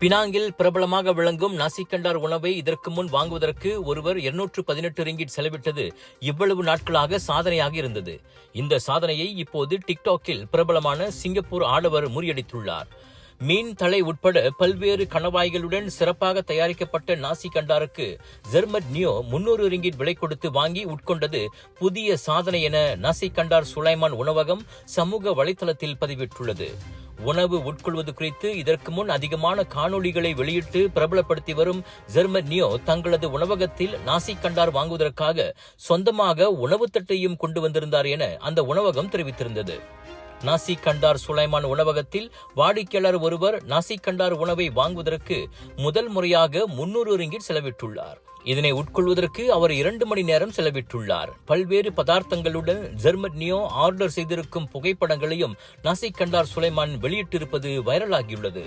பினாங்கில் பிரபலமாக விளங்கும் நாசிகண்டார் உணவை இதற்கு முன் வாங்குவதற்கு ஒருவர் 218 ரிங்கிட் செலவிட்டது இவ்வளவு நாட்களாக சாதனையாக இருந்தது. இந்த சாதனையை இப்போது டிக்டாக்கில் பிரபலமான சிங்கப்பூர் ஆடவர் முறியடித்துள்ளார். மீன் தலை உட்பட பல்வேறு கணவாய்களுடன் சிறப்பாக தயாரிக்கப்பட்ட நாசிகண்டாருக்கு ஜெர்மட் நியோ 300 ரிங்கிட் விலை கொடுத்து வாங்கி உட்கொண்டது புதிய சாதனை என நாசிகண்டார் சுலைமான் உணவகம் சமூக வலைதளத்தில் பதிவிட்டுள்ளது. உணவு உட்கொள்வது குறித்து இதற்கு முன் அதிகமான காணொளிகளை வெளியிட்டு பிரபலப்படுத்தி வரும் ஜெர்மட் நியோ தங்களது உணவகத்தில் நாசிகண்டார் வாங்குவதற்காக சொந்தமாக உணவு தட்டையும் கொண்டு வந்திருந்தார் என அந்த உணவகம் தெரிவித்திருந்தது. நாசிகண்டார் சுலைமான் உணவகத்தில் வாடிக்கையாளர் ஒருவர் நாசிகண்டார் உணவை வாங்குவதற்கு முதல் முறையாக 300 ரிங்கிட் செலவிட்டுள்ளார். இதனை உட்கொள்வதற்கு அவர் 2 மணி நேரம் செலவிட்டுள்ளார். பல்வேறு பதார்த்தங்களுடன் ஜெர்மட் நியோ ஆர்டர் செய்திருக்கும் புகைப்படங்களையும் நாசிகண்டார் சுலைமான் வெளியிட்டிருப்பது வைரலாகியுள்ளது.